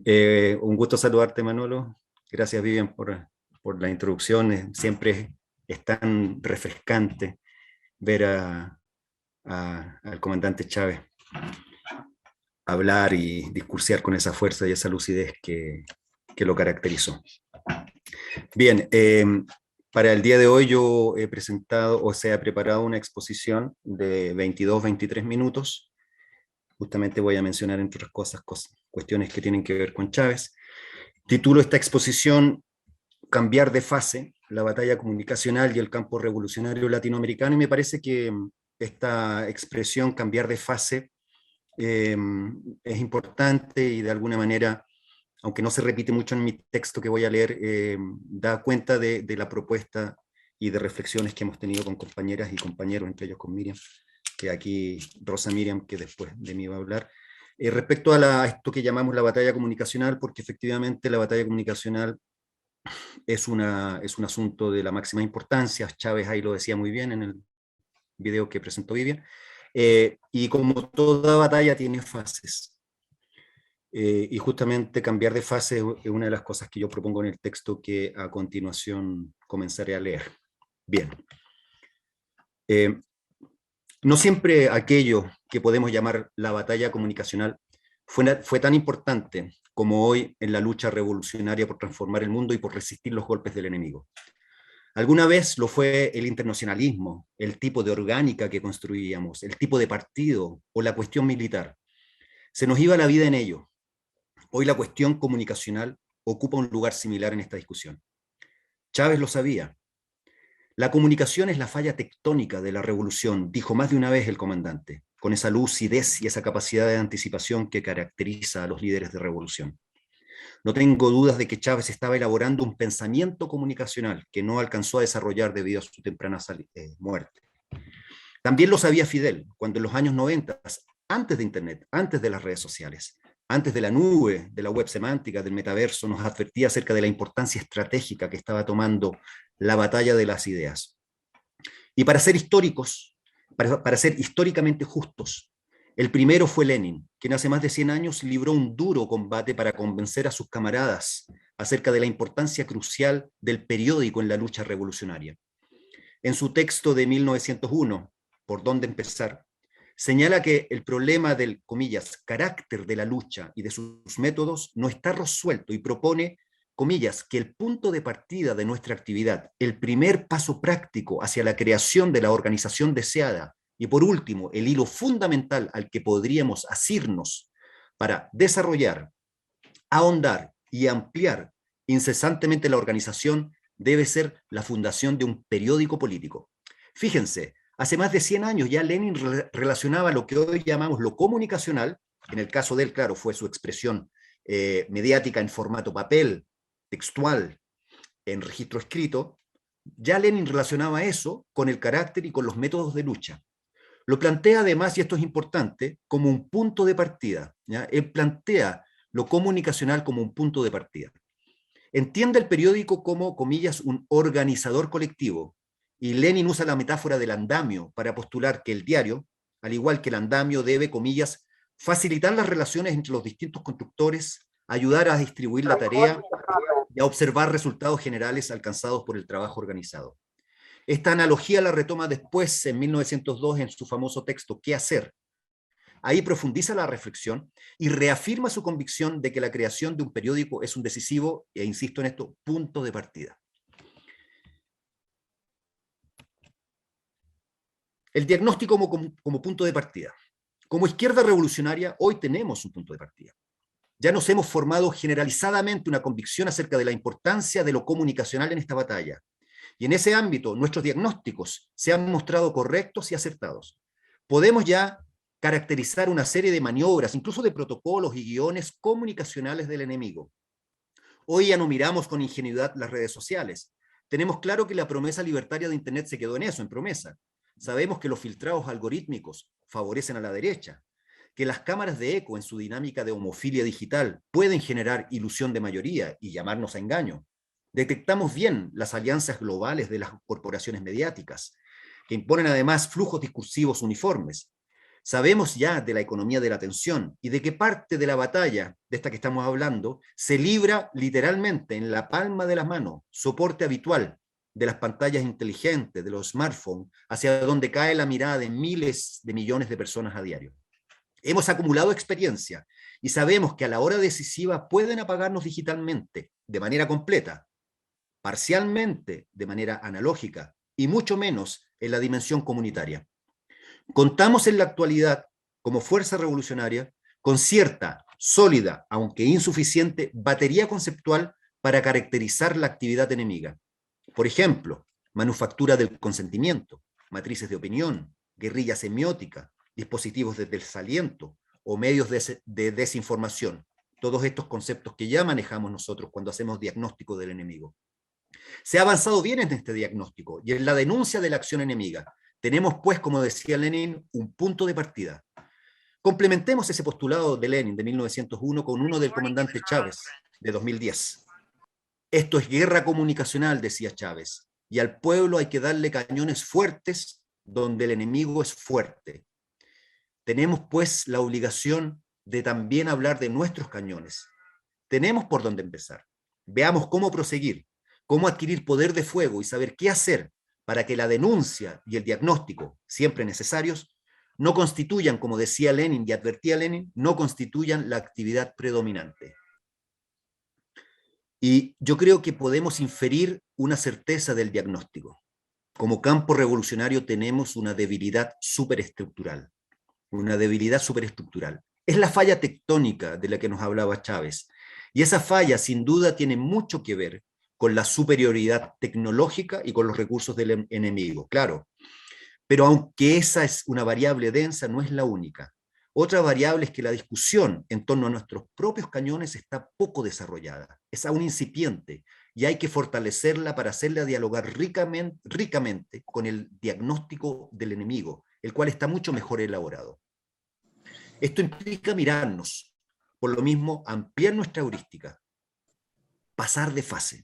Un gusto saludarte, Manolo. Gracias, Vivian, por la introducción. Siempre es tan refrescante ver al comandante Chávez hablar y discursear con esa fuerza y esa lucidez que lo caracterizó. Bien, para el día de hoy yo he presentado, o sea, he preparado una exposición de 22-23 minutos. Justamente voy a mencionar, entre otras cosas, cuestiones que tienen que ver con Chávez. Titulo esta exposición Cambiar de fase, la batalla comunicacional y el campo revolucionario latinoamericano, y me parece que esta expresión cambiar de fase es importante y de alguna manera, aunque no se repite mucho en mi texto que voy a leer, da cuenta de la propuesta y de reflexiones que hemos tenido con compañeras y compañeros, entre ellos con Miriam, que aquí Rosa Miriam, que después de mí va a hablar, respecto a esto que llamamos la batalla comunicacional, porque efectivamente la batalla comunicacional es un asunto de la máxima importancia. Chávez ahí lo decía muy bien en el video que presentó Vivian. Y como toda batalla tiene fases. Y justamente cambiar de fase es una de las cosas que yo propongo en el texto que a continuación comenzaré a leer. Bien. No siempre aquello que podemos llamar la batalla comunicacional fue tan importante como hoy en la lucha revolucionaria por transformar el mundo y por resistir los golpes del enemigo. Alguna vez lo fue el internacionalismo, el tipo de orgánica que construíamos, el tipo de partido o la cuestión militar. Se nos iba la vida en ello. Hoy la cuestión comunicacional ocupa un lugar similar en esta discusión. Chávez lo sabía. La comunicación es la falla tectónica de la revolución, dijo más de una vez el comandante, con esa lucidez y esa capacidad de anticipación que caracteriza a los líderes de revolución. No tengo dudas de que Chávez estaba elaborando un pensamiento comunicacional que no alcanzó a desarrollar debido a su temprana muerte. También lo sabía Fidel, cuando en los años 90, antes de Internet, antes de las redes sociales, antes de la nube, de la web semántica, del metaverso, nos advertía acerca de la importancia estratégica que estaba tomando la batalla de las ideas. Y para ser históricos, para ser históricamente justos, el primero fue Lenin, quien hace más de 100 años libró un duro combate para convencer a sus camaradas acerca de la importancia crucial del periódico en la lucha revolucionaria. En su texto de 1901, ¿Por dónde empezar?, señala que el problema del, comillas, carácter de la lucha y de sus métodos no está resuelto y propone, comillas, que el punto de partida de nuestra actividad, el primer paso práctico hacia la creación de la organización deseada y por último, el hilo fundamental al que podríamos asirnos para desarrollar, ahondar y ampliar incesantemente la organización debe ser la fundación de un periódico político. Fíjense, hace más de 100 años ya Lenin relacionaba lo que hoy llamamos lo comunicacional, en el caso de él, claro, fue su expresión mediática en formato papel, textual, en registro escrito, ya Lenin relacionaba eso con el carácter y con los métodos de lucha. Lo plantea además, y esto es importante, como un punto de partida. ¿Ya? Él plantea lo comunicacional como un punto de partida. Entiende el periódico como, comillas, un organizador colectivo, y Lenin usa la metáfora del andamio para postular que el diario, al igual que el andamio, debe, comillas, facilitar las relaciones entre los distintos constructores, ayudar a distribuir la tarea y a observar resultados generales alcanzados por el trabajo organizado. Esta analogía la retoma después, en 1902, en su famoso texto ¿Qué hacer?. Ahí profundiza la reflexión y reafirma su convicción de que la creación de un periódico es un decisivo, e insisto en esto, punto de partida. El diagnóstico como punto de partida. Como izquierda revolucionaria, hoy tenemos un punto de partida. Ya nos hemos formado generalizadamente una convicción acerca de la importancia de lo comunicacional en esta batalla. Y en ese ámbito, nuestros diagnósticos se han mostrado correctos y acertados. Podemos ya caracterizar una serie de maniobras, incluso de protocolos y guiones comunicacionales del enemigo. Hoy ya no miramos con ingenuidad las redes sociales. Tenemos claro que la promesa libertaria de Internet se quedó en eso, en promesa. Sabemos que los filtrados algorítmicos favorecen a la derecha, que las cámaras de eco en su dinámica de homofilia digital pueden generar ilusión de mayoría y llamarnos a engaño. Detectamos bien las alianzas globales de las corporaciones mediáticas, que imponen además flujos discursivos uniformes. Sabemos ya de la economía de la atención y de qué parte de la batalla de esta que estamos hablando se libra literalmente en la palma de las manos, soporte habitual de las pantallas inteligentes, de los smartphones, hacia donde cae la mirada de miles de millones de personas a diario. Hemos acumulado experiencia y sabemos que a la hora decisiva pueden apagarnos digitalmente, de manera completa, parcialmente, de manera analógica, y mucho menos en la dimensión comunitaria. Contamos en la actualidad, como fuerza revolucionaria, con cierta, sólida, aunque insuficiente, batería conceptual para caracterizar la actividad enemiga. Por ejemplo, manufactura del consentimiento, matrices de opinión, guerrilla semiótica, dispositivos de desaliento o medios de desinformación. Todos estos conceptos que ya manejamos nosotros cuando hacemos diagnóstico del enemigo. Se ha avanzado bien en este diagnóstico y en la denuncia de la acción enemiga. Tenemos, pues, como decía Lenin, un punto de partida. Complementemos ese postulado de Lenin de 1901 con uno del comandante Chávez de 2010. Esto es guerra comunicacional, decía Chávez, y al pueblo hay que darle cañones fuertes donde el enemigo es fuerte. Tenemos, pues, la obligación de también hablar de nuestros cañones. Tenemos por dónde empezar. Veamos cómo proseguir, cómo adquirir poder de fuego y saber qué hacer para que la denuncia y el diagnóstico, siempre necesarios, no constituyan, como decía Lenin y advertía Lenin, no constituyan la actividad predominante. Y yo creo que podemos inferir una certeza del diagnóstico. Como campo revolucionario tenemos una debilidad superestructural. Una debilidad superestructural. Es la falla tectónica de la que nos hablaba Chávez. Y esa falla, sin duda, tiene mucho que ver con la superioridad tecnológica y con los recursos del enemigo, claro. Pero aunque esa es una variable densa, no es la única. Otra variable es que la discusión en torno a nuestros propios cañones está poco desarrollada, es aún incipiente, y hay que fortalecerla para hacerla dialogar ricamente con el diagnóstico del enemigo, el cual está mucho mejor elaborado. Esto implica mirarnos, por lo mismo ampliar nuestra heurística, pasar de fase.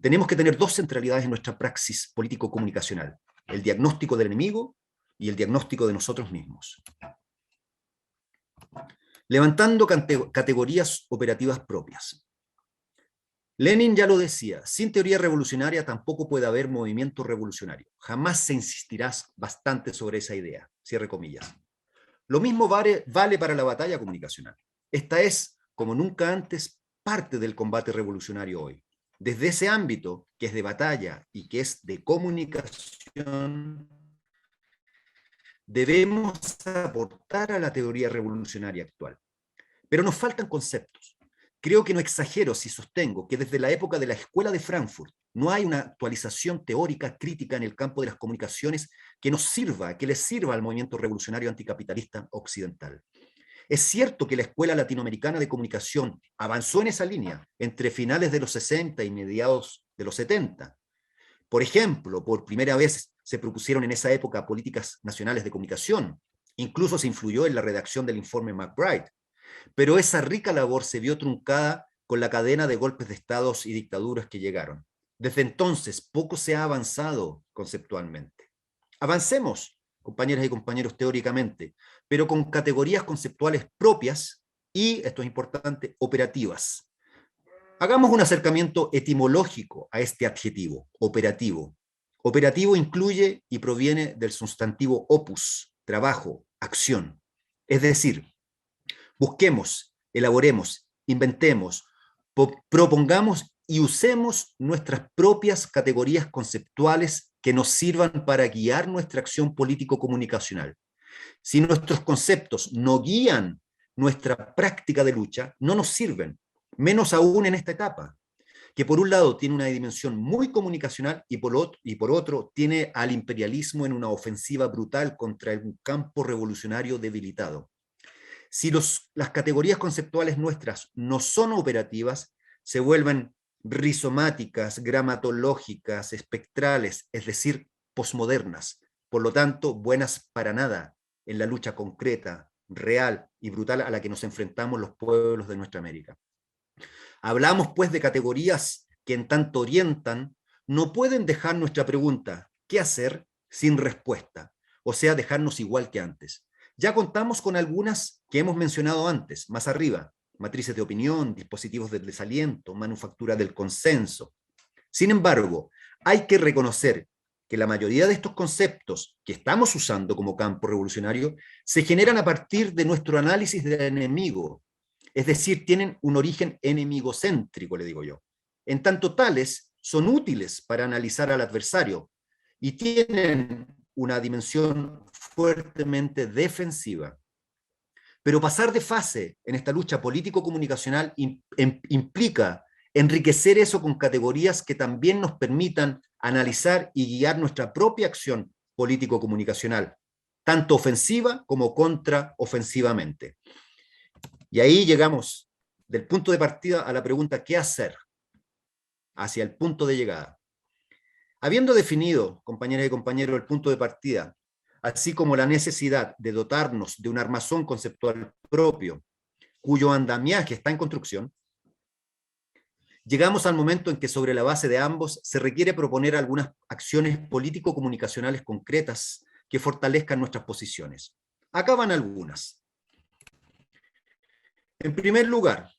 Tenemos que tener dos centralidades en nuestra praxis político-comunicacional: el diagnóstico del enemigo y el diagnóstico de nosotros mismos. Levantando categorías operativas propias. Lenin ya lo decía, sin teoría revolucionaria tampoco puede haber movimiento revolucionario. Jamás se insistirá bastante sobre esa idea, cierre comillas. Lo mismo vale para la batalla comunicacional. Esta es, como nunca antes, parte del combate revolucionario hoy. Desde ese ámbito, que es de batalla y que es de comunicación, debemos aportar a la teoría revolucionaria actual. Pero nos faltan conceptos. Creo que no exagero si sostengo que desde la época de la Escuela de Frankfurt no hay una actualización teórica crítica en el campo de las comunicaciones que nos sirva, que les sirva al movimiento revolucionario anticapitalista occidental. Es cierto que la Escuela Latinoamericana de Comunicación avanzó en esa línea entre finales de los 60 y mediados de los 70. Por ejemplo, por primera vez se propusieron en esa época políticas nacionales de comunicación. Incluso se influyó en la redacción del informe McBride. Pero esa rica labor se vio truncada con la cadena de golpes de estados y dictaduras que llegaron. Desde entonces, poco se ha avanzado conceptualmente. Avancemos, compañeras y compañeros, teóricamente, pero con categorías conceptuales propias y, esto es importante, operativas. Hagamos un acercamiento etimológico a este adjetivo, operativo. Operativo incluye y proviene del sustantivo opus, trabajo, acción. Es decir, busquemos, elaboremos, inventemos, propongamos y usemos nuestras propias categorías conceptuales que nos sirvan para guiar nuestra acción político-comunicacional. Si nuestros conceptos no guían nuestra práctica de lucha, no nos sirven, menos aún en esta etapa, que por un lado tiene una dimensión muy comunicacional y por otro tiene al imperialismo en una ofensiva brutal contra un campo revolucionario debilitado. Si las categorías conceptuales nuestras no son operativas, se vuelven rizomáticas, gramatológicas, espectrales, es decir, posmodernas. Por lo tanto, buenas para nada en la lucha concreta, real y brutal a la que nos enfrentamos los pueblos de nuestra América. Hablamos, pues, de categorías que en tanto orientan, no pueden dejar nuestra pregunta, ¿qué hacer?, sin respuesta, o sea, dejarnos igual que antes. Ya contamos con algunas que hemos mencionado antes, más arriba: matrices de opinión, dispositivos de desaliento, manufactura del consenso. Sin embargo, hay que reconocer que la mayoría de estos conceptos que estamos usando como campo revolucionario se generan a partir de nuestro análisis del enemigo, es decir, tienen un origen enemigocéntrico, le digo yo. En tanto tales, son útiles para analizar al adversario y tienen una dimensión fuertemente defensiva. Pero pasar de fase en esta lucha político-comunicacional implica enriquecer eso con categorías que también nos permitan analizar y guiar nuestra propia acción político-comunicacional, tanto ofensiva como contraofensivamente. Y ahí llegamos del punto de partida a la pregunta ¿qué hacer? Hacia el punto de llegada. Habiendo definido, compañeras y compañeros, el punto de partida, así como la necesidad de dotarnos de un armazón conceptual propio, cuyo andamiaje está en construcción, llegamos al momento en que sobre la base de ambos se requiere proponer algunas acciones político-comunicacionales concretas que fortalezcan nuestras posiciones. Acá van algunas. En primer lugar,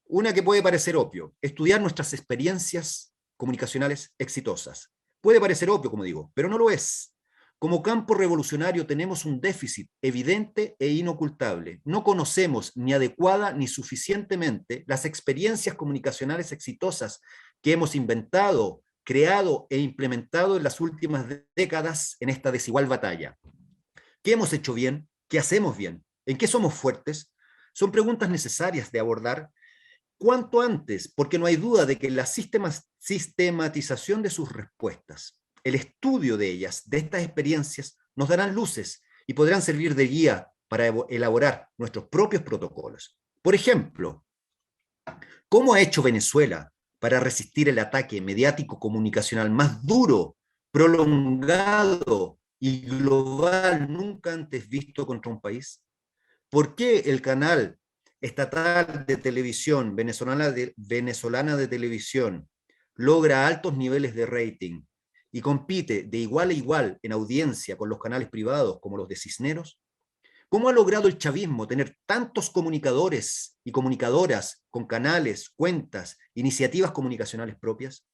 una que puede parecer obvio: estudiar nuestras experiencias comunicacionales exitosas. Puede parecer obvio, como digo, pero no lo es. Como campo revolucionario tenemos un déficit evidente e inocultable. No conocemos ni adecuada ni suficientemente las experiencias comunicacionales exitosas que hemos inventado, creado e implementado en las últimas décadas en esta desigual batalla. ¿Qué hemos hecho bien? ¿Qué hacemos bien? ¿En qué somos fuertes? Son preguntas necesarias de abordar cuanto antes, porque no hay duda de que la sistematización de sus respuestas, el estudio de ellas, de estas experiencias, nos darán luces y podrán servir de guía para elaborar nuestros propios protocolos. Por ejemplo, ¿cómo ha hecho Venezuela para resistir el ataque mediático comunicacional más duro, prolongado y global nunca antes visto contra un país? ¿Por qué el canal estatal de televisión venezolana de televisión logra altos niveles de rating y compite de igual a igual en audiencia con los canales privados como los de Cisneros? ¿Cómo ha logrado el chavismo tener tantos comunicadores y comunicadoras con canales, cuentas, iniciativas comunicacionales propias?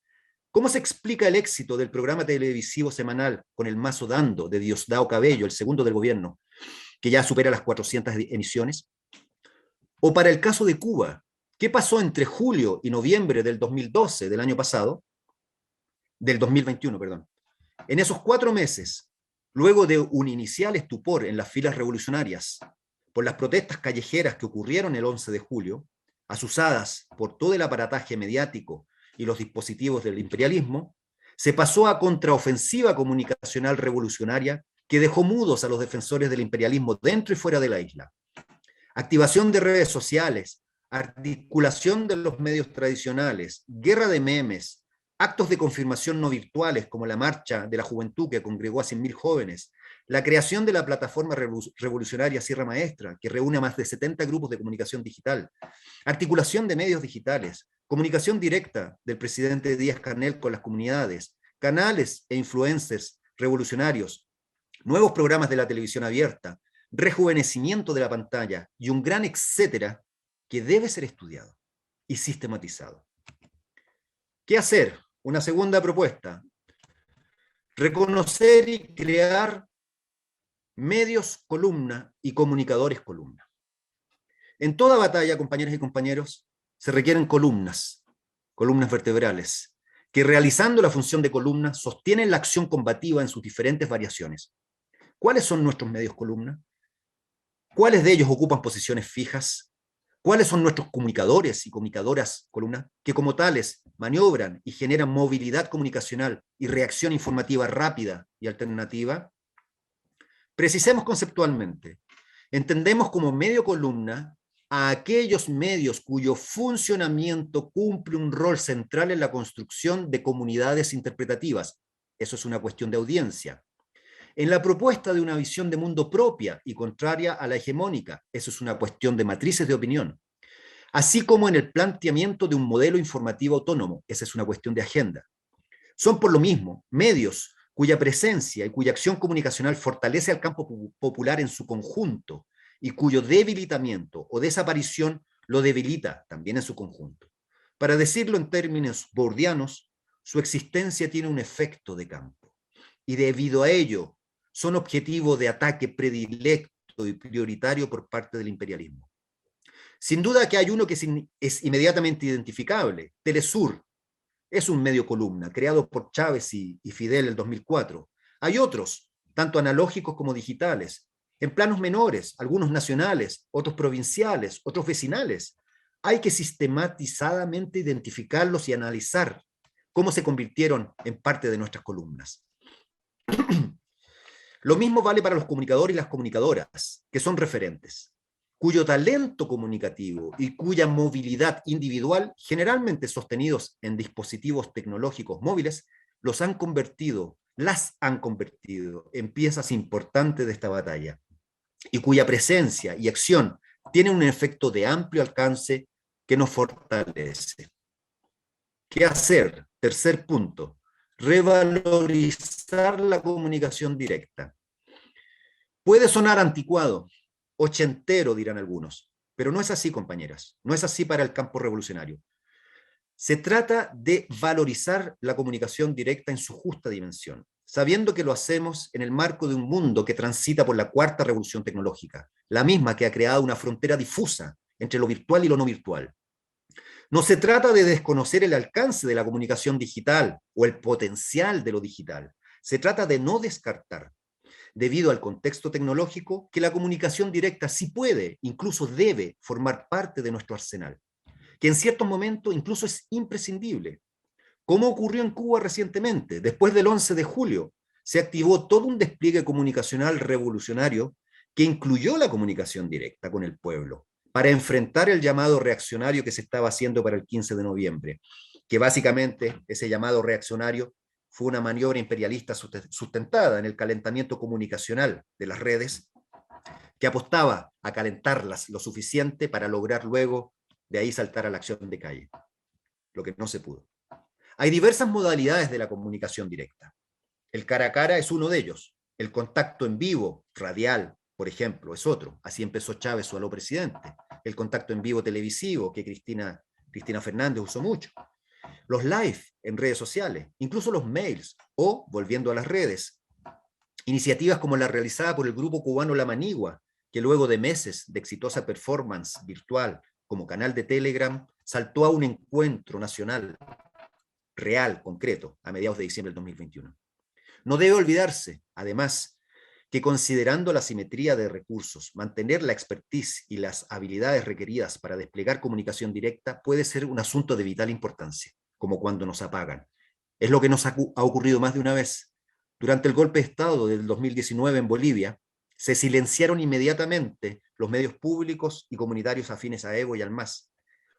¿Cómo se explica el éxito del programa televisivo semanal Con el Mazo Dando de Diosdado Cabello, el segundo del gobierno, que ya supera las 400 emisiones? O para el caso de Cuba, ¿qué pasó entre julio y noviembre del 2012, del año pasado, del 2021, perdón? En esos 4 meses, luego de un inicial estupor en las filas revolucionarias por las protestas callejeras que ocurrieron el 11 de julio, asusadas por todo el aparataje mediático y los dispositivos del imperialismo, se pasó a contraofensiva comunicacional revolucionaria que dejó mudos a los defensores del imperialismo dentro y fuera de la isla. Activación de redes sociales, articulación de los medios tradicionales, guerra de memes, actos de confirmación no virtuales como la marcha de la juventud que congregó a 100.000 jóvenes, la creación de la plataforma revolucionaria Sierra Maestra, que reúne a más de 70 grupos de comunicación digital, articulación de medios digitales, comunicación directa del presidente Díaz-Canel con las comunidades, canales e influencers revolucionarios, nuevos programas de la televisión abierta, rejuvenecimiento de la pantalla y un gran etcétera que debe ser estudiado y sistematizado. ¿Qué hacer? Una segunda propuesta: reconocer y crear medios columna y comunicadores columna. En toda batalla, compañeras y compañeros, se requieren columnas vertebrales, que realizando la función de columna sostienen la acción combativa en sus diferentes variaciones. ¿Cuáles son nuestros medios columna? ¿Cuáles de ellos ocupan posiciones fijas? ¿Cuáles son nuestros comunicadores y comunicadoras columna que como tales maniobran y generan movilidad comunicacional y reacción informativa rápida y alternativa? Precisemos conceptualmente. Entendemos como medio columna a aquellos medios cuyo funcionamiento cumple un rol central en la construcción de comunidades interpretativas. Eso es una cuestión de audiencia. En la propuesta de una visión de mundo propia y contraria a la hegemónica, eso es una cuestión de matrices de opinión. Así como en el planteamiento de un modelo informativo autónomo, esa es una cuestión de agenda. Son por lo mismo medios cuya presencia y cuya acción comunicacional fortalece al campo popular en su conjunto y cuyo debilitamiento o desaparición lo debilita también en su conjunto. Para decirlo en términos bordianos, su existencia tiene un efecto de campo y debido a ello son objetivo de ataque predilecto y prioritario por parte del imperialismo. Sin duda que hay uno que es inmediatamente identificable, Telesur. Es un medio columna, creado por Chávez y Fidel en el 2004. Hay otros, tanto analógicos como digitales, en planos menores, algunos nacionales, otros provinciales, otros vecinales. Hay que sistematizadamente identificarlos y analizar cómo se convirtieron en parte de nuestras columnas. Lo mismo vale para los comunicadores y las comunicadoras, que son referentes, cuyo talento comunicativo y cuya movilidad individual, generalmente sostenidos en dispositivos tecnológicos móviles, las han convertido en piezas importantes de esta batalla, y cuya presencia y acción tienen un efecto de amplio alcance que nos fortalece. ¿Qué hacer? Tercer punto, revalorizar la comunicación directa. Puede sonar anticuado, ochentero, dirán algunos, pero no es así, compañeras, no es así para el campo revolucionario. Se trata de valorizar la comunicación directa en su justa dimensión, sabiendo que lo hacemos en el marco de un mundo que transita por la cuarta revolución tecnológica, la misma que ha creado una frontera difusa entre lo virtual y lo no virtual. No se trata de desconocer el alcance de la comunicación digital o el potencial de lo digital. Se trata de no descartar, debido al contexto tecnológico, que la comunicación directa sí puede, incluso debe, formar parte de nuestro arsenal, que en ciertos momentos incluso es imprescindible. Como ocurrió en Cuba recientemente, después del 11 de julio, se activó todo un despliegue comunicacional revolucionario que incluyó la comunicación directa con el pueblo, para enfrentar el llamado reaccionario que se estaba haciendo para el 15 de noviembre, que básicamente ese llamado reaccionario fue una maniobra imperialista sustentada en el calentamiento comunicacional de las redes, que apostaba a calentarlas lo suficiente para lograr luego de ahí saltar a la acción de calle, lo que no se pudo. Hay diversas modalidades de la comunicación directa. El cara a cara es uno de ellos. El contacto en vivo, radial, por ejemplo, es otro. Así empezó Chávez su aló presidente. El contacto en vivo televisivo, que Cristina Fernández usó mucho. Los live en redes sociales, incluso los mails, o, volviendo a las redes, iniciativas como la realizada por el grupo cubano La Manigua, que luego de meses de exitosa performance virtual como canal de Telegram, saltó a un encuentro nacional real, concreto, a mediados de diciembre del 2021. No debe olvidarse, además, que considerando la simetría de recursos, mantener la expertise y las habilidades requeridas para desplegar comunicación directa puede ser un asunto de vital importancia, como cuando nos apagan. Es lo que nos ha ocurrido más de una vez. Durante el golpe de Estado del 2019 en Bolivia, se silenciaron inmediatamente los medios públicos y comunitarios afines a Evo y al MAS.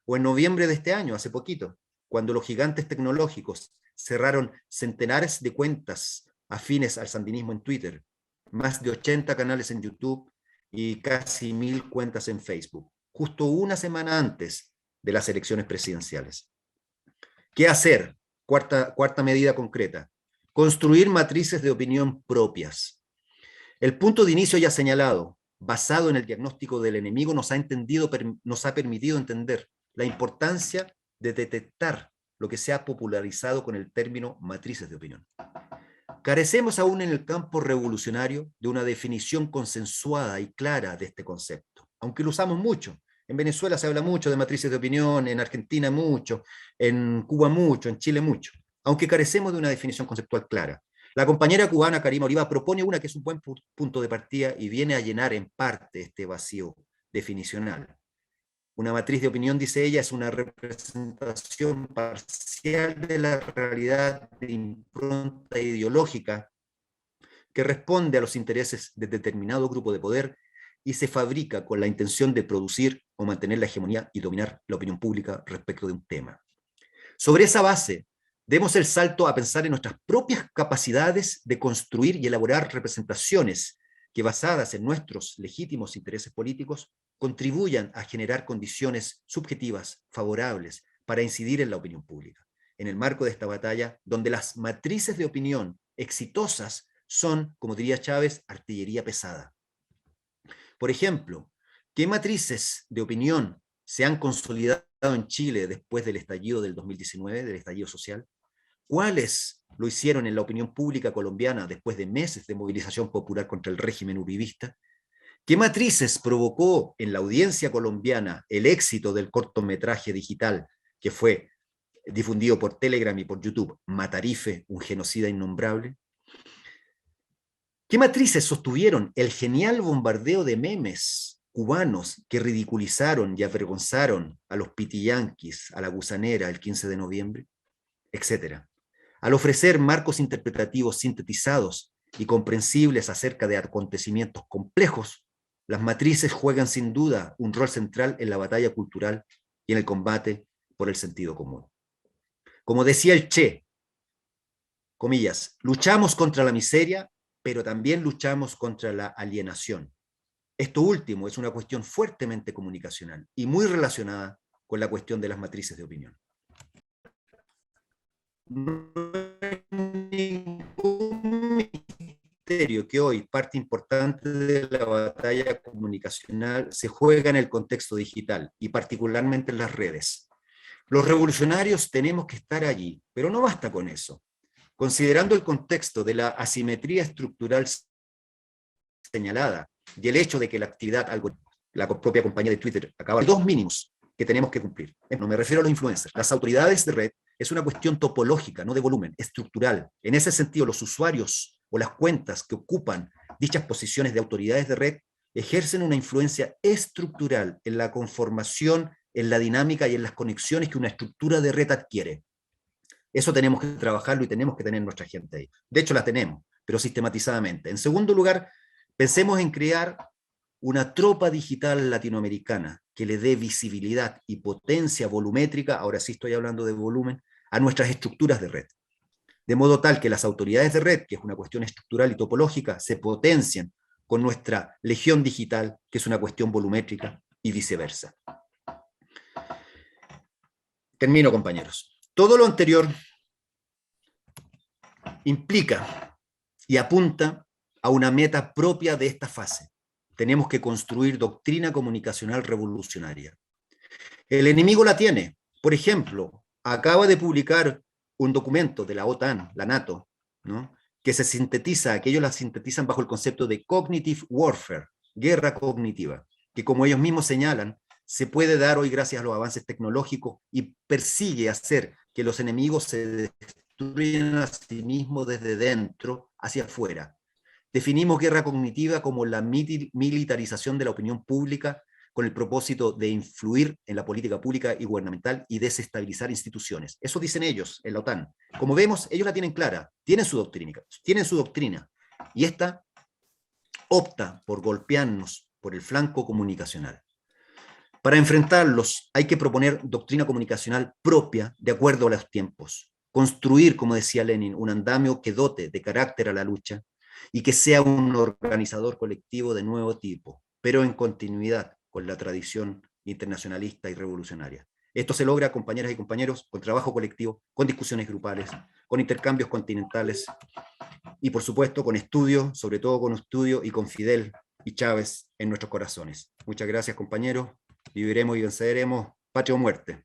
O en noviembre de este año, hace poquito, cuando los gigantes tecnológicos cerraron centenares de cuentas afines al sandinismo en Twitter, más de 80 canales en YouTube y casi 1000 cuentas en Facebook, justo una semana antes de las elecciones presidenciales. ¿Qué hacer? Cuarta medida concreta. Construir matrices de opinión propias. El punto de inicio ya señalado, basado en el diagnóstico del enemigo, nos ha permitido entender la importancia de detectar lo que se ha popularizado con el término matrices de opinión. Carecemos aún en el campo revolucionario de una definición consensuada y clara de este concepto, aunque lo usamos mucho. En Venezuela se habla mucho de matrices de opinión, en Argentina mucho, en Cuba mucho, en Chile mucho, aunque carecemos de una definición conceptual clara. La compañera cubana Karima Oliva propone una que es un buen punto de partida y viene a llenar en parte este vacío definicional. Una matriz de opinión, dice ella, es una representación parcial de la realidad de impronta ideológica que responde a los intereses de determinado grupo de poder y se fabrica con la intención de producir o mantener la hegemonía y dominar la opinión pública respecto de un tema. Sobre esa base, demos el salto a pensar en nuestras propias capacidades de construir y elaborar representaciones que, basadas en nuestros legítimos intereses políticos, contribuyan a generar condiciones subjetivas favorables para incidir en la opinión pública, en el marco de esta batalla donde las matrices de opinión exitosas son, como diría Chávez, artillería pesada. Por ejemplo, ¿qué matrices de opinión se han consolidado en Chile después del estallido del 2019, del estallido social? ¿Cuáles lo hicieron en la opinión pública colombiana después de meses de movilización popular contra el régimen uribista? ¿Qué matrices provocó en la audiencia colombiana el éxito del cortometraje digital que fue difundido por Telegram y por YouTube, Matarife, un genocida innombrable? ¿Qué matrices sostuvieron el genial bombardeo de memes cubanos que ridiculizaron y avergonzaron a los pitiyanquis, a la gusanera el 15 de noviembre, etcétera? Al ofrecer marcos interpretativos sintetizados y comprensibles acerca de acontecimientos complejos, las matrices juegan sin duda un rol central en la batalla cultural y en el combate por el sentido común. Como decía el Che, comillas, luchamos contra la miseria, pero también luchamos contra la alienación. Esto último es una cuestión fuertemente comunicacional y muy relacionada con la cuestión de las matrices de opinión. No hay ningún misterio que hoy parte importante de la batalla comunicacional se juega en el contexto digital y particularmente en las redes. Los revolucionarios tenemos que estar allí, pero no basta con eso. Considerando el contexto de la asimetría estructural señalada y el hecho de que la actividad, la propia compañía de Twitter, acaba de dos mínimos que tenemos que cumplir. No me refiero a los influencers. Las autoridades de red es una cuestión topológica, no de volumen, estructural. En ese sentido, los usuarios o las cuentas que ocupan dichas posiciones de autoridades de red ejercen una influencia estructural en la conformación, en la dinámica y en las conexiones que una estructura de red adquiere. Eso tenemos que trabajarlo y tenemos que tener nuestra gente ahí. De hecho, la tenemos, pero sistematizadamente. En segundo lugar, pensemos en crear una tropa digital latinoamericana que le dé visibilidad y potencia volumétrica, ahora sí estoy hablando de volumen, a nuestras estructuras de red. De modo tal que las autoridades de red, que es una cuestión estructural y topológica, se potencien con nuestra legión digital, que es una cuestión volumétrica, y viceversa. Termino, compañeros. Todo lo anterior implica y apunta a una meta propia de esta fase. Tenemos que construir doctrina comunicacional revolucionaria. El enemigo la tiene. Por ejemplo, acaba de publicar un documento de la OTAN, la NATO, ¿no?, que se sintetiza, que ellos la sintetizan bajo el concepto de cognitive warfare, guerra cognitiva, que como ellos mismos señalan, se puede dar hoy gracias a los avances tecnológicos y persigue hacer que los enemigos se destruyan a sí mismos desde dentro hacia afuera. Definimos guerra cognitiva como la militarización de la opinión pública con el propósito de influir en la política pública y gubernamental y desestabilizar instituciones. Eso dicen ellos en la OTAN. Como vemos, ellos la tienen clara, tienen su doctrina, y esta opta por golpearnos por el flanco comunicacional. Para enfrentarlos hay que proponer doctrina comunicacional propia de acuerdo a los tiempos, construir, como decía Lenin, un andamio que dote de carácter a la lucha y que sea un organizador colectivo de nuevo tipo, pero en continuidad con la tradición internacionalista y revolucionaria. Esto se logra, compañeras y compañeros, con trabajo colectivo, con discusiones grupales, con intercambios continentales y, por supuesto, con estudio, sobre todo con estudio y con Fidel y Chávez en nuestros corazones. Muchas gracias, compañeros. Viviremos y venceremos. Patria o muerte.